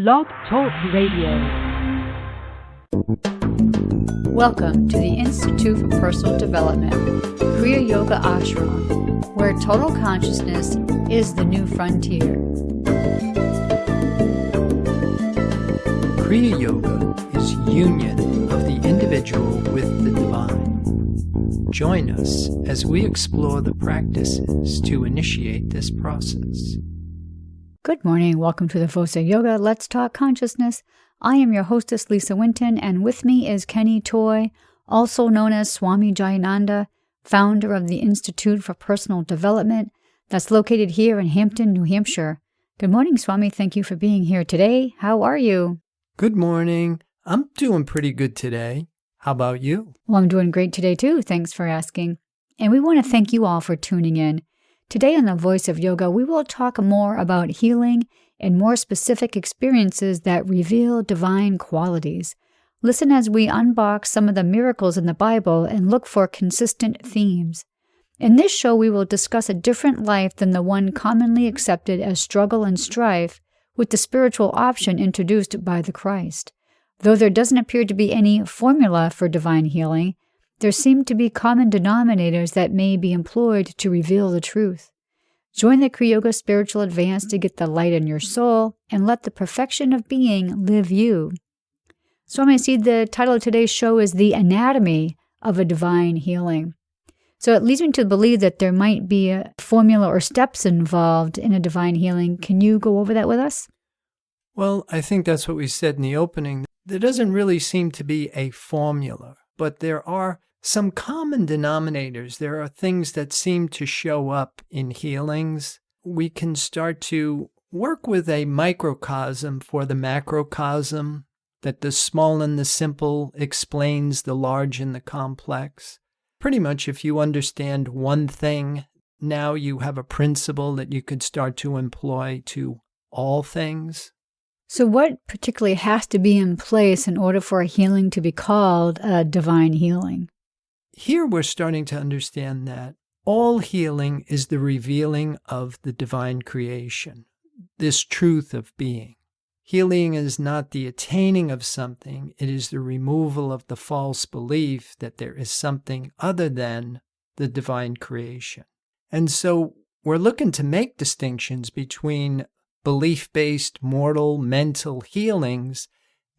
Blog Talk Radio. Welcome to the Institute for Personal Development, Kriya Yoga Ashram, where total consciousness is the new frontier. Kriya Yoga is union of the individual with the divine. Join us as we explore the practices to initiate this process. Good morning. Welcome to the Hostess Yoga Let's Talk Consciousness. I am your hostess, Lisa Winton, and with me is Kenny Toy, also known as Swami Jayananda, founder of the Institute for Personal Development that's located here in Hampton, New Hampshire. Good morning, Swami. Thank you for being here today. How are you? Good morning. I'm doing pretty good today. How about you? Well, I'm doing great today, too. Thanks for asking. And we want to thank you all for tuning in. Today on The Voice of Yoga, we will talk more about healing and more specific experiences that reveal divine qualities. Listen as we unbox some of the miracles in the Bible and look for consistent themes. In this show, we will discuss a different life than the one commonly accepted as struggle and strife with the spiritual option introduced by the Christ. Though there doesn't appear to be any formula for divine healing, there seem to be common denominators that may be employed to reveal the truth. Join the Kriya Yoga Spiritual Advance to get the light in your soul and let the perfection of being live you. So I see the title of today's show is The Anatomy of a Divine Healing. So it leads me to believe that there might be a formula or steps involved in a divine healing. Can you go over that with us? Well, I think that's what we said in the opening. There doesn't really seem to be a formula, but there are some common denominators. There are things that seem to show up in healings. We can start to work with a microcosm for the macrocosm, that the small and the simple explains the large and the complex. Pretty much if you understand one thing, now you have a principle that you could start to employ to all things. So what particularly has to be in place in order for a healing to be called a divine healing? Here we're starting to understand that all healing is the revealing of the divine creation, this truth of being. Healing is not the attaining of something, it is the removal of the false belief that there is something other than the divine creation. And so we're looking to make distinctions between belief-based mortal mental healings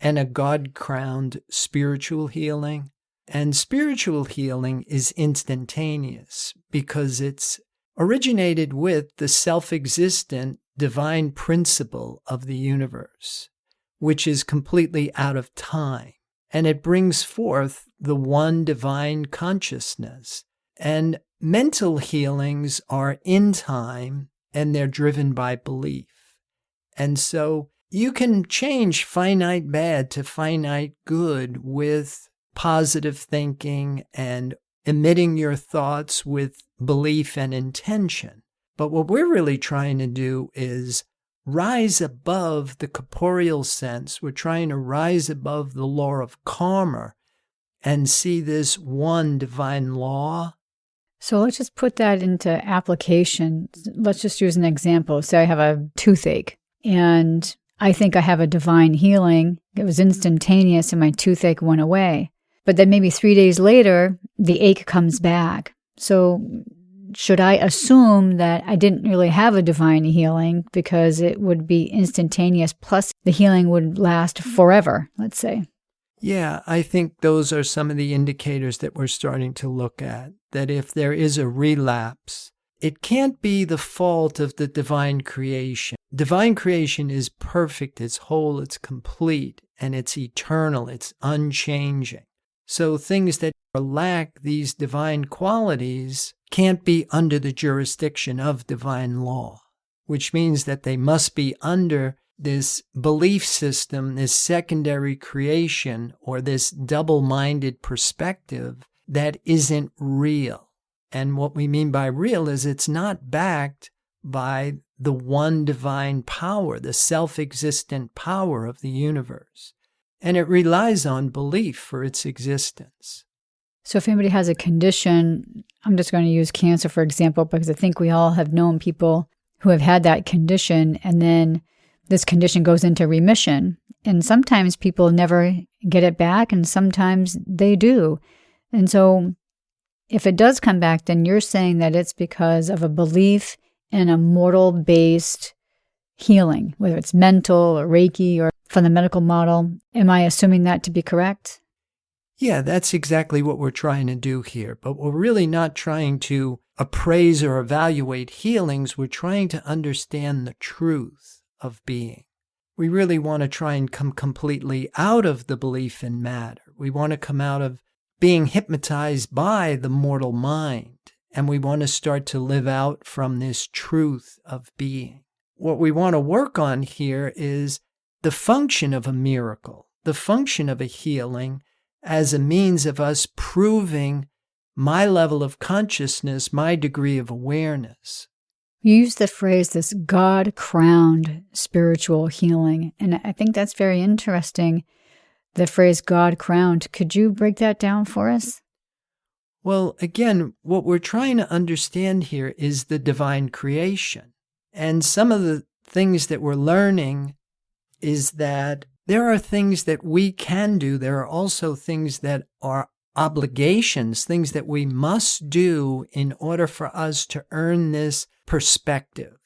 and a God-crowned spiritual healing. And spiritual healing is instantaneous because it's originated with the self-existent divine principle of the universe, which is completely out of time. And it brings forth the one divine consciousness. And mental healings are in time and they're driven by belief. And so you can change finite bad to finite good with positive thinking and emitting your thoughts with belief and intention. But what we're really trying to do is rise above the corporeal sense. We're trying to rise above the law of karma and see this one divine law. So let's just put that into application. Let's just use an example. Say I have a toothache and I think I have a divine healing. It was instantaneous and my toothache went away. But then maybe 3 days later, the ache comes back. So should I assume that I didn't really have a divine healing because it would be instantaneous, plus the healing would last forever, let's say? Yeah, I think those are some of the indicators that we're starting to look at, that if there is a relapse, it can't be the fault of the divine creation. Divine creation is perfect, it's whole, it's complete, and it's eternal, it's unchanging. So things that lack these divine qualities can't be under the jurisdiction of divine law, which means that they must be under this belief system, this secondary creation, or this double-minded perspective that isn't real. And what we mean by real is it's not backed by the one divine power, the self-existent power of the universe. And it relies on belief for its existence. So if anybody has a condition, I'm just going to use cancer, for example, because I think we all have known people who have had that condition, and then this condition goes into remission. And sometimes people never get it back, and sometimes they do. And so if it does come back, then you're saying that it's because of a belief in a mortal-based healing, whether it's mental or Reiki or from the medical model. Am I assuming that to be correct? Yeah, that's exactly what we're trying to do here. But we're really not trying to appraise or evaluate healings. We're trying to understand the truth of being. We really want to try and come completely out of the belief in matter. We want to come out of being hypnotized by the mortal mind. And we want to start to live out from this truth of being. What we want to work on here is the function of a miracle, the function of a healing as a means of us proving my level of consciousness, my degree of awareness. You use the phrase, this God-crowned spiritual healing, and I think that's very interesting, the phrase God-crowned. Could you break that down for us? Well, again, what we're trying to understand here is the divine creation. And some of the things that we're learning is that there are things that we can do. There are also things that are obligations, things that we must do in order for us to earn this perspective.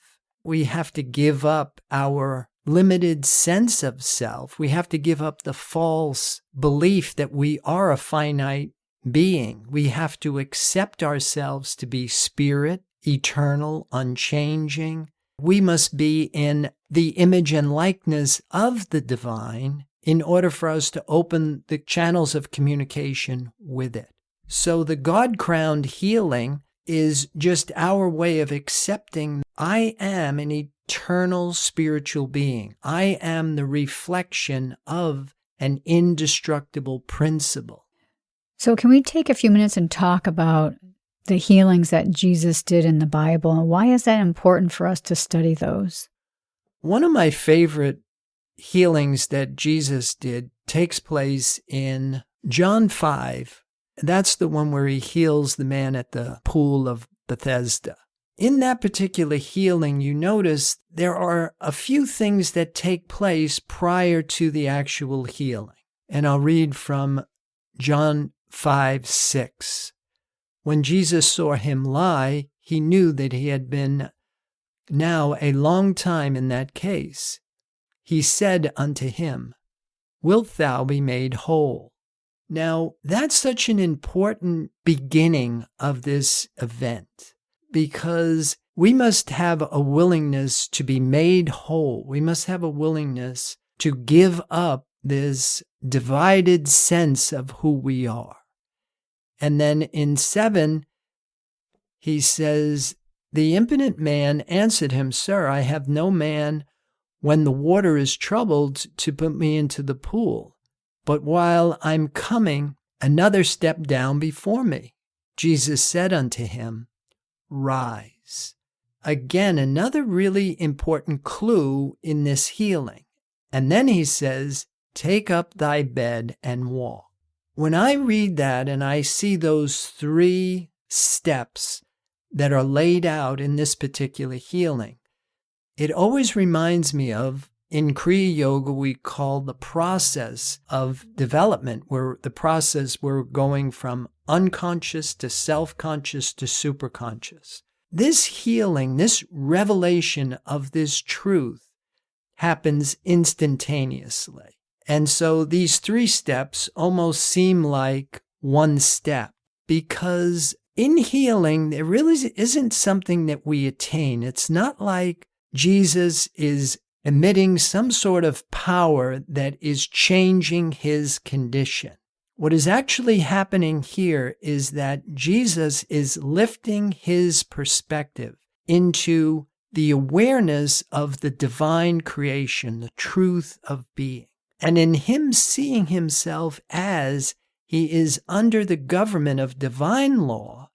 We have to give up our limited sense of self. We have to give up the false belief that we are a finite being. We have to accept ourselves to be spirit, eternal, unchanging. We must be in the image and likeness of the divine in order for us to open the channels of communication with it. So the God-crowned healing is just our way of accepting I am an eternal spiritual being. I am the reflection of an indestructible principle. So can we take a few minutes and talk about the healings that Jesus did in the Bible, and why is that important for us to study those? One of my favorite healings that Jesus did takes place in John 5. That's the one where he heals the man at the pool of Bethesda. In that particular healing, you notice there are a few things that take place prior to the actual healing. And I'll read from John 5:6. When Jesus saw him lie, he knew that he had been now a long time in that case. He said unto him, Wilt thou be made whole? Now, that's such an important beginning of this event, because we must have a willingness to be made whole. We must have a willingness to give up this divided sense of who we are. And then in 7, he says, The impotent man answered him, Sir, I have no man when the water is troubled to put me into the pool. But while I'm coming, another stepped down before me. Jesus said unto him, Rise. Again, another really important clue in this healing. And then he says, Take up thy bed and walk. When I read that and I see those 3 steps that are laid out in this particular healing, it always reminds me of, in Kriya Yoga, we call the process of development, where the process we're going from unconscious to self-conscious to superconscious. This healing, this revelation of this truth happens instantaneously. And so these 3 steps almost seem like one step, because in healing, there really isn't something that we attain. It's not like Jesus is emitting some sort of power that is changing his condition. What is actually happening here is that Jesus is lifting his perspective into the awareness of the divine creation, the truth of being. And in him seeing himself as he is under the government of divine law,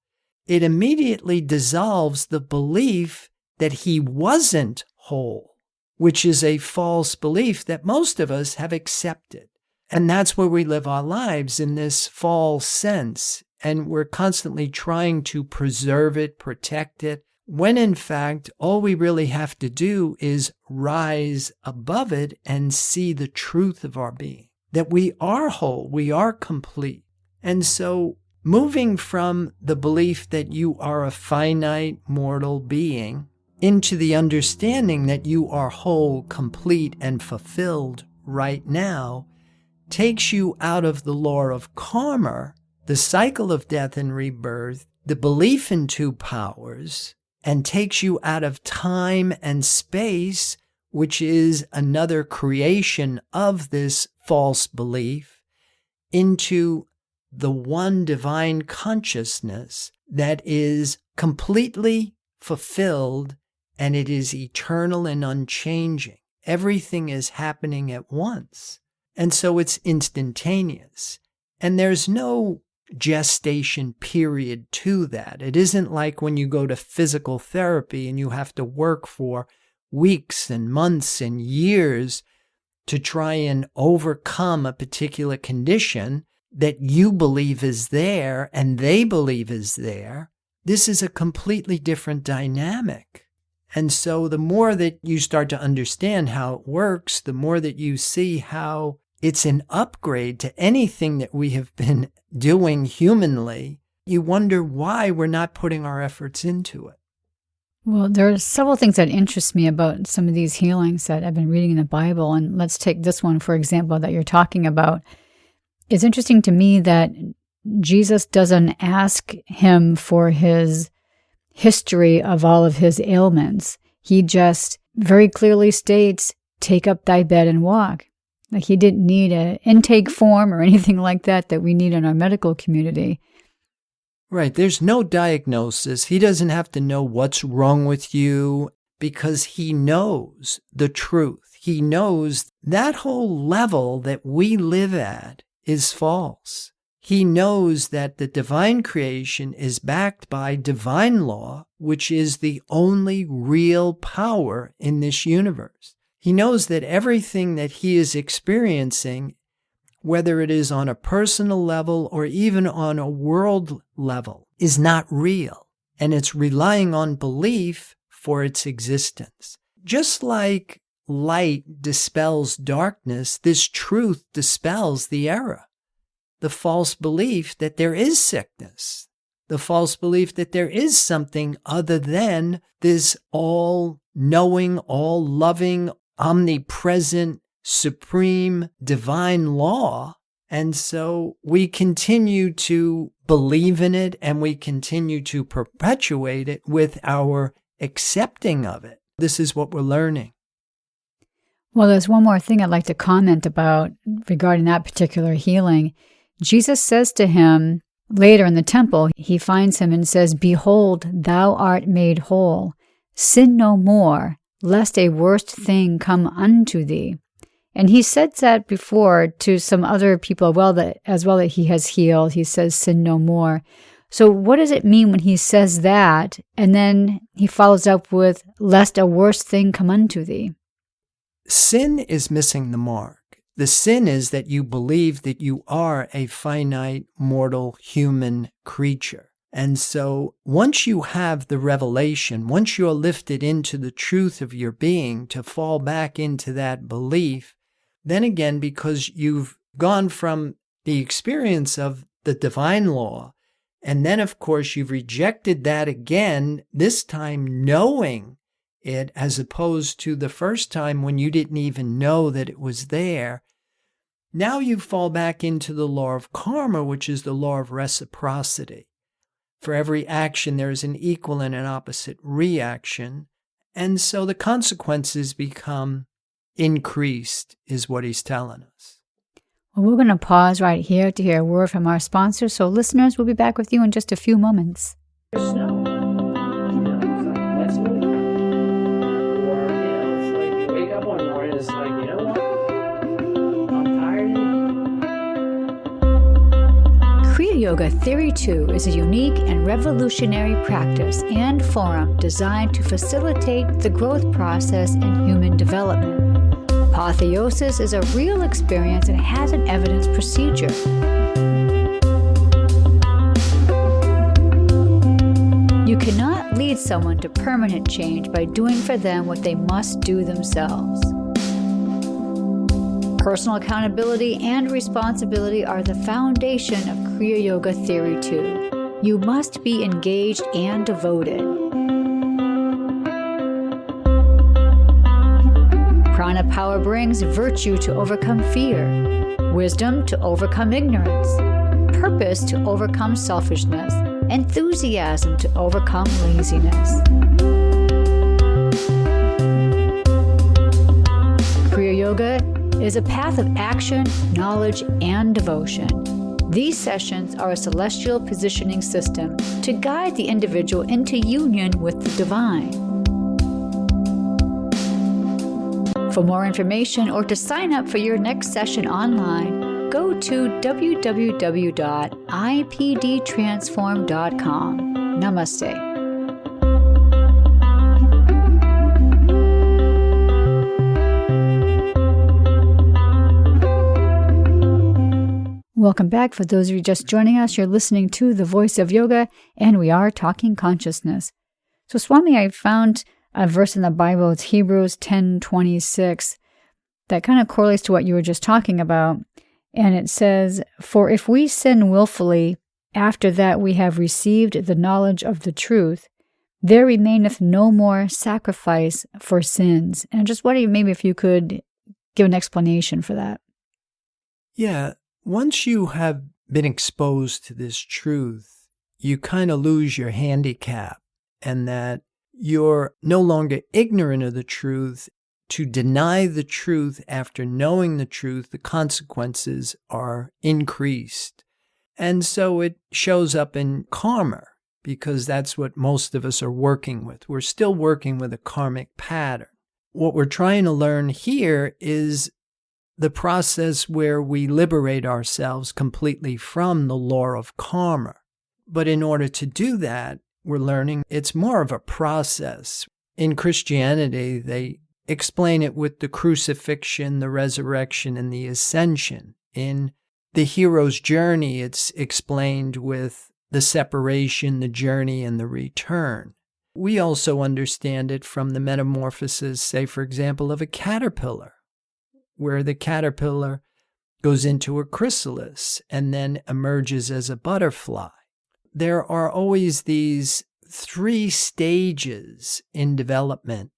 it immediately dissolves the belief that he wasn't whole, which is a false belief that most of us have accepted. And that's where we live our lives, in this false sense. And we're constantly trying to preserve it, protect it. when in fact, all we really have to do is rise above it and see the truth of our being, that we are whole, we are complete. And so moving from the belief that you are a finite mortal being into the understanding that you are whole, complete, and fulfilled right now takes you out of the law of karma, the cycle of death and rebirth, the belief in two powers, and takes you out of time and space, which is another creation of this false belief, into the one divine consciousness that is completely fulfilled, and it is eternal and unchanging. Everything is happening at once. And so it's instantaneous. And there's no gestation period to that. It isn't like when you go to physical therapy and you have to work for weeks and months and years to try and overcome a particular condition that you believe is there and they believe is there. This is a completely different dynamic. And so the more that you start to understand how it works, the more that you see how it's an upgrade to anything that we have been doing humanly, you wonder why we're not putting our efforts into it. Well, there are several things that interest me about some of these healings that I've been reading in the Bible. And let's take this one, for example, that you're talking about. It's interesting to me that Jesus doesn't ask him for his history of all of his ailments. He just very clearly states, take up thy bed and walk. Like he didn't need an intake form or anything like that we need in our medical community. Right. There's no diagnosis. He doesn't have to know what's wrong with you because he knows the truth. He knows that whole level that we live at is false. He knows that the divine creation is backed by divine law, which is the only real power in this universe. He knows that everything that he is experiencing, whether it is on a personal level or even on a world level, is not real, and it's relying on belief for its existence. Just like light dispels darkness, this truth dispels the error. The false belief that there is sickness, the false belief that there is something other than this all-knowing, all-loving, omnipresent, supreme, divine law. And so we continue to believe in it and we continue to perpetuate it with our accepting of it. This is what we're learning. Well, there's one more thing I'd like to comment about regarding that particular healing. Jesus says to him later in the temple, he finds him and says, "Behold, thou art made whole. Sin no more, lest a worse thing come unto thee." And he said that before to some other people as well that he has healed. He says, "Sin no more." So what does it mean when he says that? And then he follows up with, "Lest a worse thing come unto thee." Sin is missing the mark. The sin is that you believe that you are a finite, mortal, human creature. And so once you have the revelation, once you're lifted into the truth of your being to fall back into that belief, then again, because you've gone from the experience of the divine law, and then of course you've rejected that again, this time knowing it as opposed to the first time when you didn't even know that it was there. Now you fall back into the law of karma, which is the law of reciprocity. For every action, there is an equal and an opposite reaction. And so the consequences become increased, is what he's telling us. Well, we're going to pause right here to hear a word from our sponsor. So listeners, we'll be back with you in just a few moments. Snow. That's really cool. Or, it's like you wake up one morning, it's like, you know what? I'm tired. Kriya Yoga Theory 2 is a unique and revolutionary practice and forum designed to facilitate the growth process in human development. Apotheosis is a real experience and has an evidence procedure. You cannot lead someone to permanent change by doing for them what they must do themselves. Personal accountability and responsibility are the foundation of Kriya Yoga Theory 2. You must be engaged and devoted. Prana power brings virtue to overcome fear, wisdom to overcome ignorance, purpose to overcome selfishness, enthusiasm to overcome laziness. Kriya Yoga is a path of action, knowledge, and devotion. These sessions are a celestial positioning system to guide the individual into union with the divine. For more information or to sign up for your next session online, go to www.ipdtransform.com. Namaste. Welcome back. For those of you just joining us, you're listening to The Voice of Yoga, and we are talking consciousness. So, Swami, I found a verse in the Bible. It's Hebrews 10:26 that kind of correlates to what you were just talking about. And it says, "For if we sin willfully, after that we have received the knowledge of the truth, there remaineth no more sacrifice for sins." And I just wonder maybe if you could give an explanation for that. Yeah, once you have been exposed to this truth, you kind of lose your handicap, and that you're no longer ignorant of the truth. To deny the truth after knowing the truth, the consequences are increased. And so it shows up in karma, because that's what most of us are working with. We're still working with a karmic pattern. What we're trying to learn here is the process where we liberate ourselves completely from the law of karma. But in order to do that, we're learning it's more of a process. In Christianity, they explain it with the crucifixion, the resurrection, and the ascension. In the hero's journey, it's explained with the separation, the journey, and the return. We also understand it from the metamorphosis, say, for example, of a caterpillar, where the caterpillar goes into a chrysalis and then emerges as a butterfly. There are always these 3 stages in development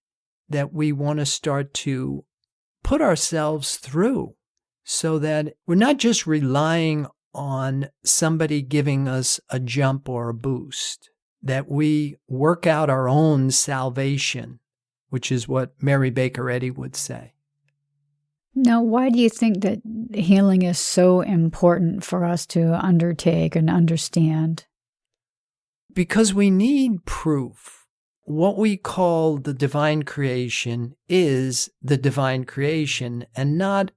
that we want to start to put ourselves through, so that we're not just relying on somebody giving us a jump or a boost, that we work out our own salvation, which is what Mary Baker Eddy would say. Now, why do you think that healing is so important for us to undertake and understand? Because we need proof. What we call the divine creation is the divine creation, and not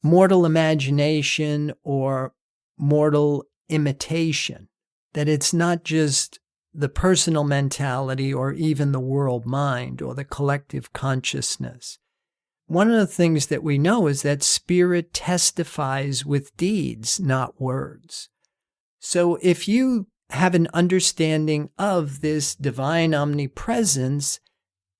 mortal imagination or mortal imitation. That it's not just the personal mentality or even the world mind or the collective consciousness. One of the things that we know is that spirit testifies with deeds, not words. So if you have an understanding of this divine omnipresence,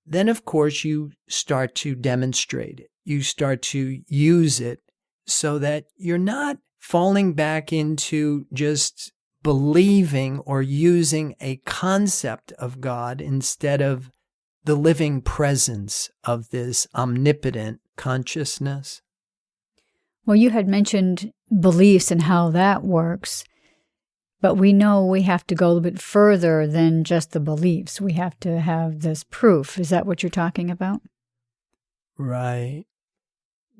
then of course you start to demonstrate it. You start to use it so that you're not falling back into just believing or using a concept of God instead of the living presence of this omnipotent consciousness. Well, you had mentioned beliefs and how that works. But we know we have to go a little bit further than just the beliefs. We have to have this proof. Is that what you're talking about? Right.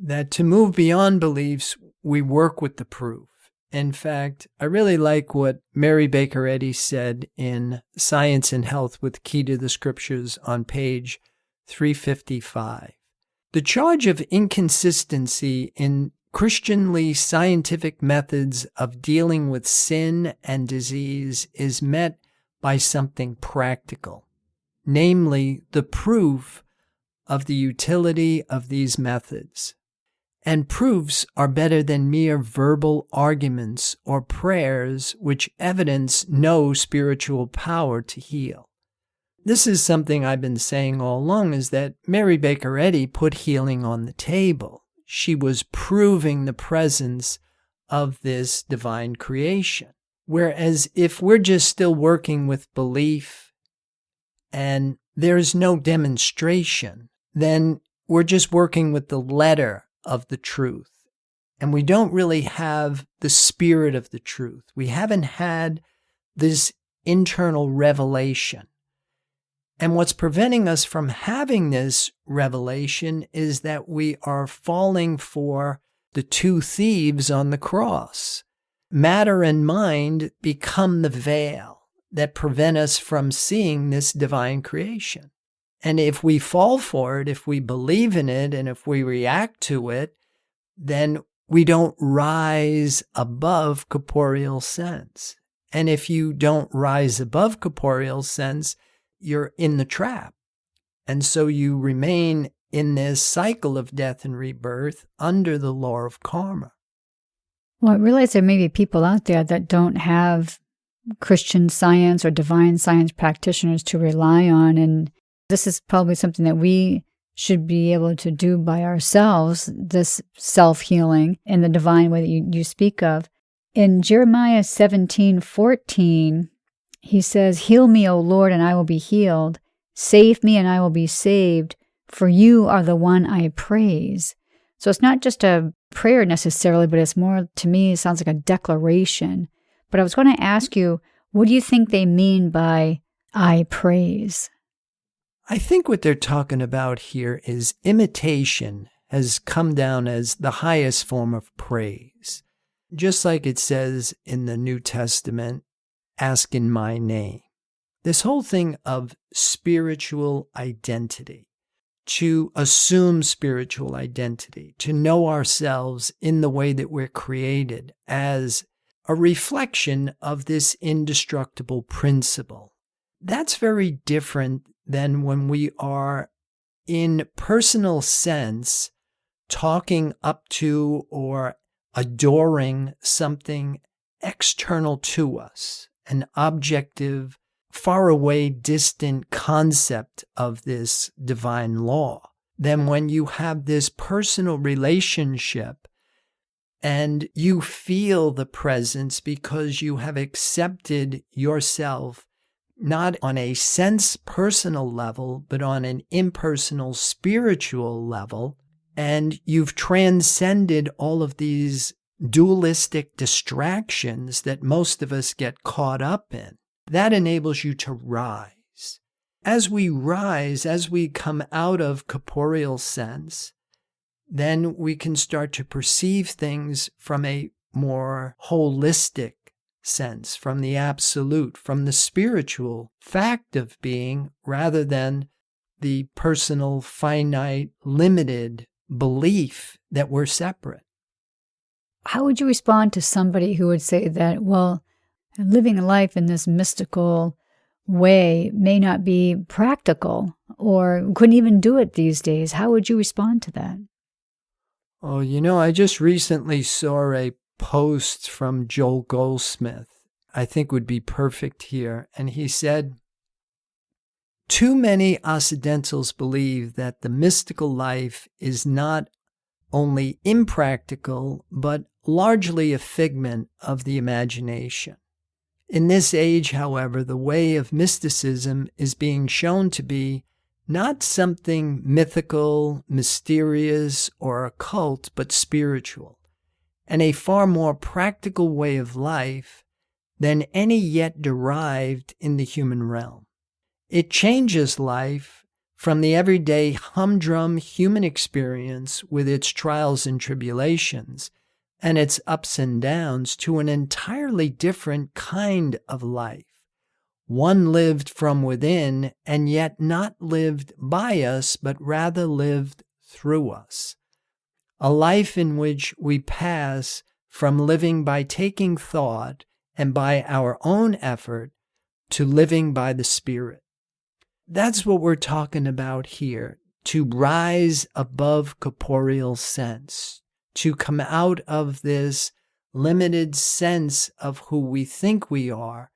That to move beyond beliefs, we work with the proof. In fact, I really like what Mary Baker Eddy said in Science and Health with Key to the Scriptures on page 355. The charge of inconsistency in Christianly scientific methods of dealing with sin and disease is met by something practical, namely the proof of the utility of these methods. And proofs are better than mere verbal arguments or prayers which evidence no spiritual power to heal. this is something I've been saying all along, is that Mary Baker Eddy put healing on the table. She was proving the presence of this divine creation. Whereas if we're just still working with belief and there's no demonstration, then we're just working with the letter of the truth. And we don't really have the spirit of the truth. We haven't had this internal revelation. And what's preventing us from having this revelation is that we are falling for the two thieves on the cross. Matter and mind become the veil that prevent us from seeing this divine creation. And if we fall for it, if we believe in it, and if we react to it, then we don't rise above corporeal sense. And if you don't rise above corporeal sense, you're in the trap. And so you remain in this cycle of death and rebirth under the law of karma. Well, I realize there may be people out there that don't have Christian Science or divine science practitioners to rely on. And this is probably something that we should be able to do by ourselves, this self-healing in the divine way that you speak of. In Jeremiah 17:14, he says, "Heal me, O Lord, and I will be healed. Save me, and I will be saved, for you are the one I praise." So it's not just a prayer necessarily, but it's more, to me, it sounds like a declaration. But I was going to ask you, what do you think they mean by "I praise"? I think what they're talking about here is imitation has come down as the highest form of praise. Just like it says in the New Testament, "Ask in my name." This whole thing of spiritual identity, to assume spiritual identity, to know ourselves in the way that we're created as a reflection of this indestructible principle. That's very different than when we are in personal sense talking up to or adoring something external to us, an objective, faraway, distant concept of this divine law. Then when you have this personal relationship and you feel the presence because you have accepted yourself not on a sense personal level, but on an impersonal spiritual level, and you've transcended all of these dualistic distractions that most of us get caught up in, that enables you to rise. As we rise, as we come out of corporeal sense, then we can start to perceive things from a more holistic sense, from the absolute, from the spiritual fact of being, rather than the personal, finite, limited belief that we're separate. How would you respond to somebody who would say that, well, living a life in this mystical way may not be practical or couldn't even do it these days? How would you respond to that? Oh, I just recently saw a post from Joel Goldsmith I think would be perfect here. And he said, "Too many Occidentals believe that the mystical life is not only impractical, but largely a figment of the imagination. In this age, however, the way of mysticism is being shown to be not something mythical, mysterious, or occult, but spiritual, and a far more practical way of life than any yet derived in the human realm. It changes life from the everyday humdrum human experience with its trials and tribulations and its ups and downs to an entirely different kind of life, one lived from within and yet not lived by us, but rather lived through us. A life in which we pass from living by taking thought and by our own effort to living by the Spirit." That's what we're talking about here, to rise above corporeal sense, to come out of this limited sense of who we think we are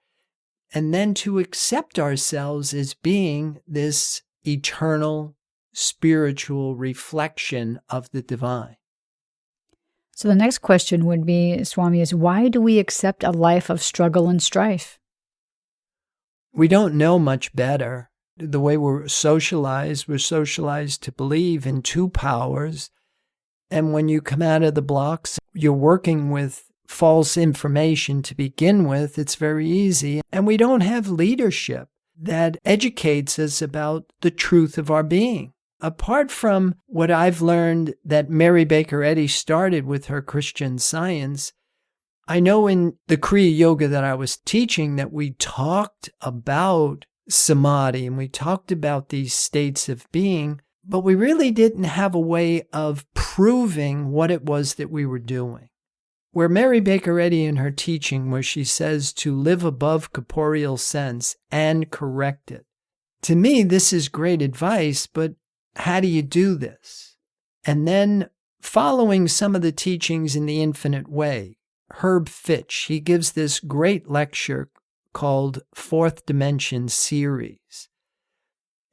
and then to accept ourselves as being this eternal spiritual reflection of the divine. So the next question would be, Swami, is why do we accept a life of struggle and strife? We don't know much better. The way we're socialized to believe in two powers. And when you come out of the blocks, you're working with false information to begin with. It's very easy. And we don't have leadership that educates us about the truth of our being. Apart from what I've learned that Mary Baker Eddy started with her Christian Science, I know in the Kriya Yoga that I was teaching that we talked about samadhi and we talked about these states of being, but we really didn't have a way of proving what it was that we were doing. Where Mary Baker Eddy in her teaching, where she says to live above corporeal sense and correct it. To me, this is great advice, but how do you do this? And then following some of the teachings in the infinite way, Herb Fitch, he gives this great lecture called Fourth Dimension Series.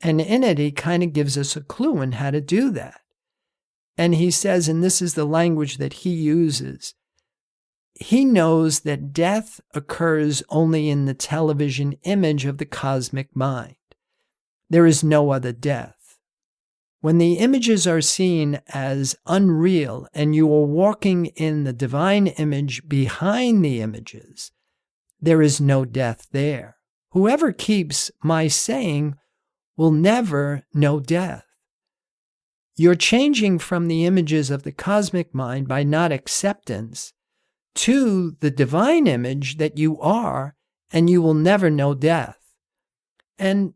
And in it, he kind of gives us a clue on how to do that. And he says, and this is the language that he uses, he knows that death occurs only in the television image of the cosmic mind. There is no other death. When the images are seen as unreal and you are walking in the divine image behind the images, there is no death there. Whoever keeps my saying will never know death. You're changing from the images of the cosmic mind by not acceptance to the divine image that you are, and you will never know death. And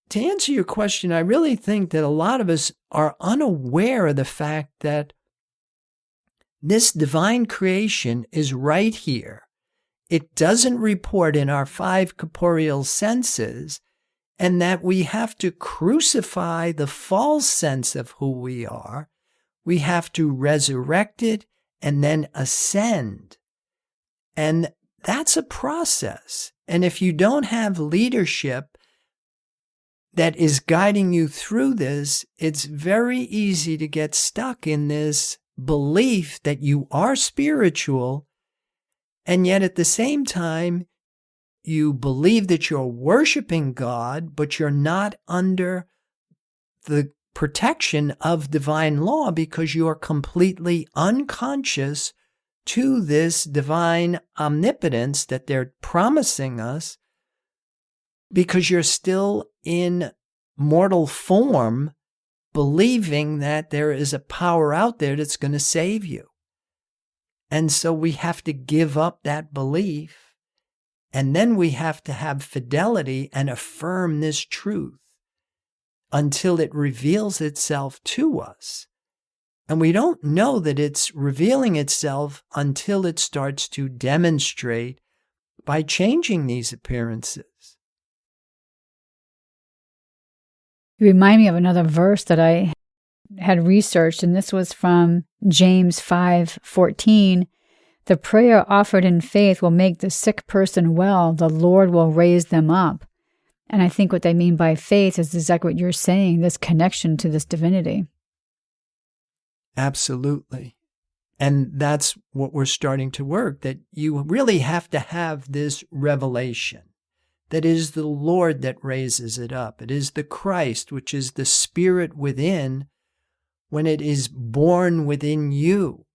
to answer your question, I really think that a lot of us are unaware of the fact that this divine creation is right here. It doesn't report in our five corporeal senses, and that we have to crucify the false sense of who we are. We have to resurrect it and then ascend. And that's a process. And if you don't have leadership that is guiding you through this, it's very easy to get stuck in this belief that you are spiritual, and yet at the same time, you believe that you're worshiping God, but you're not under the protection of divine law because you are completely unconscious to this divine omnipotence that they're promising us, because you're still in mortal form, believing that there is a power out there that's going to save you. And so we have to give up that belief, and then we have to have fidelity and affirm this truth until it reveals itself to us. And we don't know that it's revealing itself until it starts to demonstrate by changing these appearances. You remind me of another verse that I had researched, and this was from James 5:14. The prayer offered in faith will make the sick person well. The Lord will raise them up. And I think what they mean by faith is exactly what you're saying, this connection to this divinity. Absolutely. And that's what we're starting to work, that you really have to have this revelation. That is the Lord that raises it up. It is the Christ, which is the Spirit within, when it is born within you.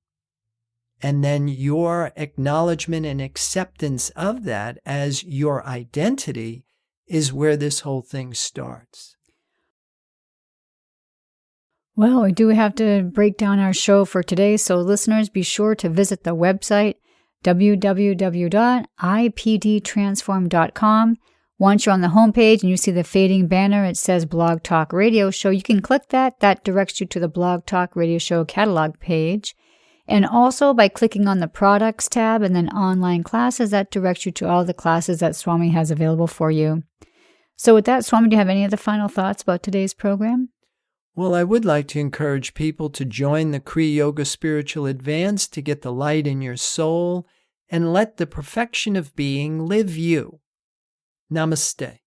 And then your acknowledgement and acceptance of that as your identity is where this whole thing starts. Well, we do have to break down our show for today, so listeners, be sure to visit the website, www.ipdtransform.com. Once you're on the homepage and you see the fading banner, it says Blog Talk Radio Show. You can click that. That directs you to the Blog Talk Radio Show catalog page. And also by clicking on the Products tab and then Online Classes, that directs you to all the classes that Swami has available for you. So with that, Swami, do you have any other final thoughts about today's program? Well, I would like to encourage people to join the Kriya Yoga Spiritual Advance to get the light in your soul and let the perfection of being live you. Namaste.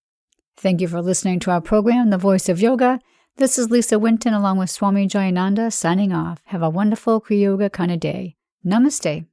Thank you for listening to our program, The Voice of Yoga. This is Lisa Winton along with Swami Jayananda signing off. Have a wonderful Kriya Yoga kind of day. Namaste.